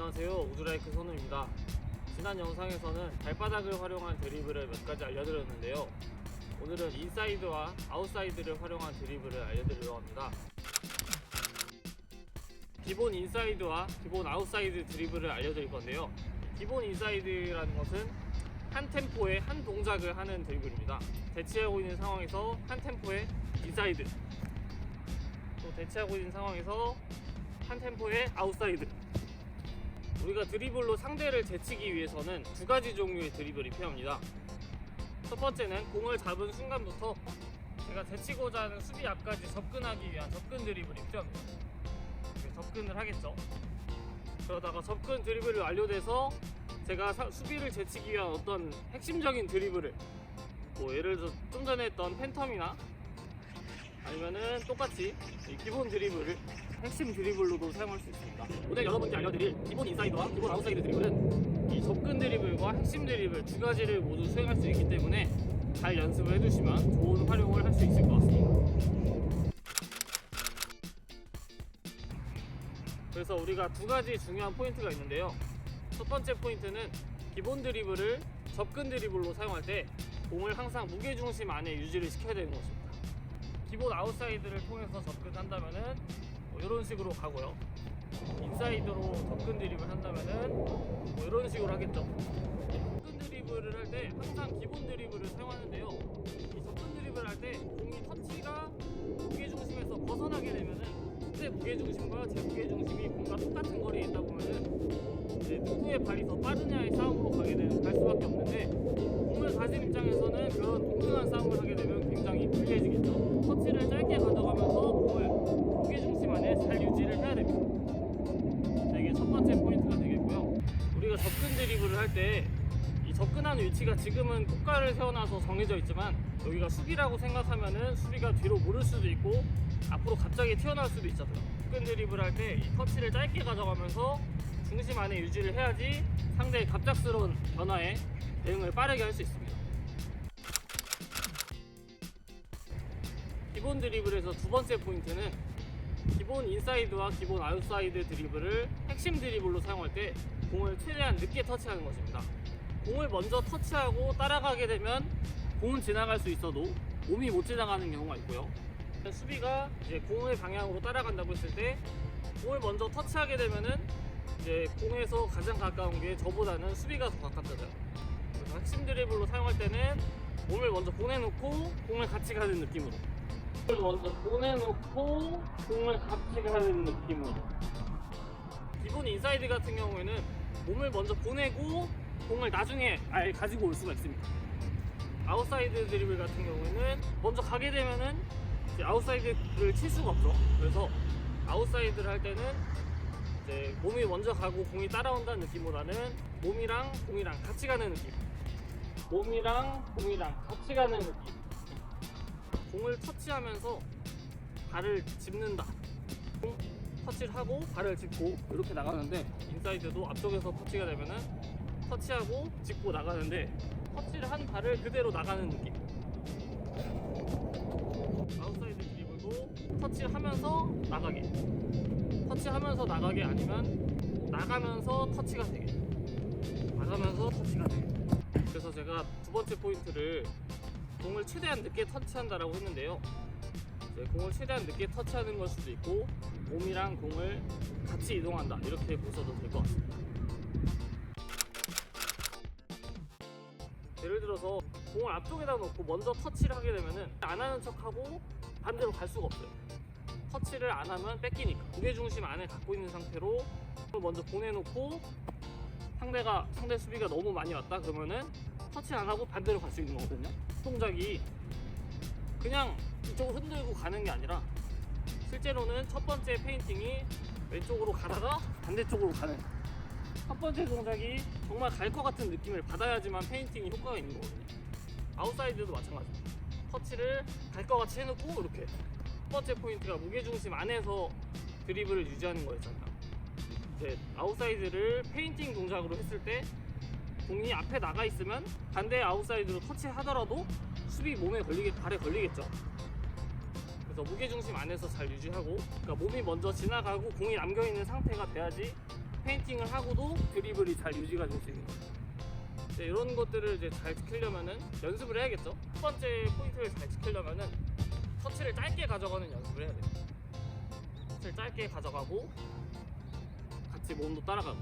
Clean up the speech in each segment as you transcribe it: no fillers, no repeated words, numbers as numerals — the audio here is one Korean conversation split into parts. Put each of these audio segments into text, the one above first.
안녕하세요, 우드라이크 선우입니다. 지난 영상에서는 발바닥을 활용한 드리블을 몇 가지 알려드렸는데요. 오늘은 인사이드와 아웃사이드를 활용한 드리블을 알려드리려고 합니다. 기본 인사이드와 기본 아웃사이드 드리블을 알려드릴 건데요. 기본 인사이드라는 것은 한 템포에 한 동작을 하는 드리블입니다. 대치하고 있는 상황에서 한 템포에 인사이드, 또 대치하고 있는 상황에서 한 템포에 아웃사이드. 우리가 드리블로 상대를 제치기 위해서는 두 가지 종류의 드리블이 필요합니다. 첫 번째는 공을 잡은 순간부터 제가 제치고자 하는 수비 앞까지 접근하기 위한 접근 드리블이 필요합니다. 접근을 하겠죠. 그러다가 접근 드리블이 완료돼서 제가 수비를 제치기 위한 어떤 핵심적인 드리블을, 예를 들어 좀 전에 했던 팬텀이나 아니면은 똑같이 기본 드리블을 핵심 드리블로도 사용할 수 있습니다. 오늘 여러분께 알려드릴 기본 인사이드와 기본 아웃사이드 드리블은 이 접근 드리블과 핵심 드리블 두 가지를 모두 수행할 수 있기 때문에 잘 연습을 해두시면 좋은 활용을 할 수 있을 것 같습니다. 그래서 우리가 두 가지 중요한 포인트가 있는데요. 첫 번째 포인트는 기본 드리블을 접근 드리블로 사용할 때 공을 항상 무게중심 안에 유지를 시켜야 되는 것입니다. 기본 아웃사이드를 통해서 접근한다면은 이런 식으로 가고요. 인사이드로 접근 드리블 한다면은 이런 식으로 하겠죠. 접근 드리블을 할 때 항상 기본 드리블을 사용하는데요. 이 접근 드리블 할 때 공이 터치가 무게중심에서 벗어나게 되면은 제 무게중심과 제 무게중심이 공과 똑같은 거리에 있다 보면은 이제 누구의 발이 더 빠르냐의 싸움으로 갈 수밖에 없는데, 공을 가진 입장에서는 그런 동등한 싸움을 하게 되면 굉장히 불리해지겠죠. 터치를 짧게 가져가면서 공을 무게중심 안에 잘 유지를 해야 됩니다. 자, 이게 첫 번째 포인트가 되겠고요. 우리가 접근 드리블을 할 때 이 접근하는 위치가 지금은 꽃가를 세워놔서 정해져 있지만, 여기가 수비라고 생각하면은 수비가 뒤로 모를 수도 있고 앞으로 갑자기 튀어나올 수도 있잖아요. 접근 드리블 할 때 이 터치를 짧게 가져가면서 중심 안에 유지를 해야지 상대의 갑작스러운 변화에 대응을 빠르게 할 수 있습니다. 기본 드리블에서 두 번째 포인트는 기본 인사이드와 기본 아웃사이드 드리블을 핵심 드리블로 사용할 때 공을 최대한 늦게 터치하는 것입니다. 공을 먼저 터치하고 따라가게 되면 공은 지나갈 수 있어도 몸이 못 지나가는 경우가 있고요. 수비가 이제 공의 방향으로 따라간다고 했을 때 공을 먼저 터치하게 되면은 이제 공에서 가장 가까운 게 저보다는 수비가 더 가깝잖아요. 그래서 핵심 드리블로 사용할 때는 몸을 먼저 보내놓고 공을 같이 가는 느낌으로, 몸을 먼저 보내놓고 공을 같이 가는 느낌으로. 기본 인사이드 같은 경우에는 몸을 먼저 보내고 공을 나중에 아예 가지고 올 수가 있습니다. 아웃사이드 드리블 같은 경우에는 먼저 가게 되면은 이제 아웃사이드를 칠 수가 없죠. 그래서 아웃사이드를 할 때는 이제 몸이 먼저 가고 공이 따라온다는 느낌보다는 몸이랑 공이랑 같이 가는 느낌, 몸이랑 공이랑 같이 가는 느낌. 공을 터치하면서 발을 짚는다, 터치를 하고 발을 짚고 이렇게 나가는데, 인사이드도 앞쪽에서 터치가 되면은 터치하고 짚고 나가는데 터치를 한 발을 그대로 나가는 느낌. 아웃사이드 드리블도 터치하면서 나가게, 터치하면서 나가게, 아니면 나가면서 터치가 되게, 나가면서 터치가 되게. 그래서 제가 두 번째 포인트를 공을 최대한 늦게 터치한다라고 했는데요. 공을 최대한 늦게 터치하는 걸 수도 있고 몸이랑 공을 같이 이동한다, 이렇게 보셔도 될 것 같습니다. 예를 들어서 공을 앞쪽에다 놓고 먼저 터치를 하게 되면은 안 하는 척하고 반대로 갈 수가 없어요. 터치를 안 하면 뺏기니까. 무게중심 안에 갖고 있는 상태로 공을 먼저 보내놓고 상대 수비가 너무 많이 왔다 그러면은 터치 안 하고 반대로 갈 수 있는 거거든요. 동작이 그냥 이쪽으로 흔들고 가는 게 아니라 실제로는 첫 번째 페인팅이 왼쪽으로 가다가 반대쪽으로 가는, 첫 번째 동작이 정말 갈 것 같은 느낌을 받아야지만 페인팅이 효과가 있는 거거든요. 아웃사이드도 마찬가지입니다. 터치를 갈 것 같이 해놓고 이렇게. 첫 번째 포인트가 무게중심 안에서 드리블을 유지하는 거였잖아요. 이제 아웃사이드를 페인팅 동작으로 했을 때 공이 앞에 나가 있으면 반대 아웃사이드로 터치하더라도 수비 발에 걸리겠죠. 그래서 무게중심 안에서 잘 유지하고, 그러니까 몸이 먼저 지나가고 공이 남겨있는 상태가 돼야지 페인팅을 하고도 드리블이 잘 유지가 될 수 있는 거예요. 네, 이런 것들을 이제 잘 지키려면은 연습을 해야겠죠. 첫 번째 포인트를 잘 지키려면은 터치를 짧게 가져가는 연습을 해야 돼요. 터치를 짧게 가져가고 같이 몸도 따라가고.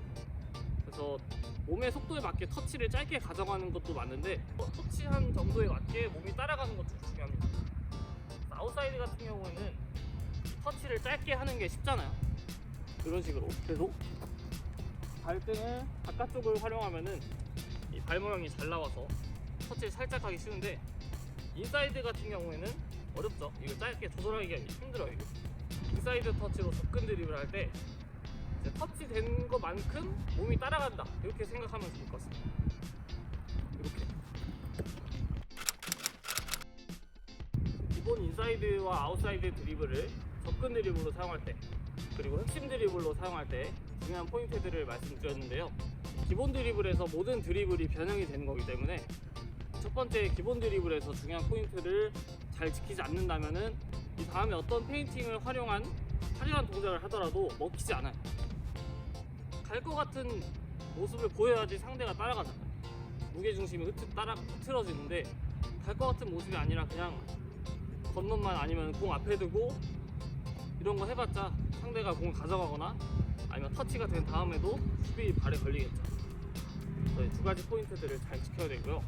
그래서 몸의 속도에 맞게 터치를 짧게 가져가는 것도 맞는데 터치한 정도에 맞게 몸이 따라가는 것도 중요합니다. 아웃사이드 같은 경우에는 터치를 짧게 하는 게 쉽잖아요. 이런 식으로 계속 발등을 바깥쪽을 활용하면은 이 발 모양이 잘 나와서 터치를 살짝 하기 쉬운데 인사이드 같은 경우에는 어렵죠. 이거 짧게 조절하기가 힘들어요. 이거. 인사이드 터치로 접근 드리블 할 때 터치 된 것만큼 몸이 따라간다 이렇게 생각하면 좋을 것 같습니다. 이렇게 기본 인사이드와 아웃사이드 드리블을 접근 드리블로 사용할 때 그리고 핵심 드리블로 사용할 때 중요한 포인트들을 말씀드렸는데요. 기본 드리블에서 모든 드리블이 변형이 되는 거기 때문에 첫 번째 기본 드리블에서 중요한 포인트를 잘 지키지 않는다면은 이 다음에 어떤 페인팅을 활용한 화려한 동작을 하더라도 먹히지 않아요. 갈 것 같은 모습을 보여야지 상대가 따라가잖아요. 무게중심이 흐트러지는데 갈 것 같은 모습이 아니라 그냥 겉멋만 아니면 공 앞에 두고 이런 거 해봤자 상대가 공을 가져가거나 아니면 터치가 된 다음에도 수비 발에 걸리겠죠. 두 가지 포인트들을 잘 지켜야 되고요.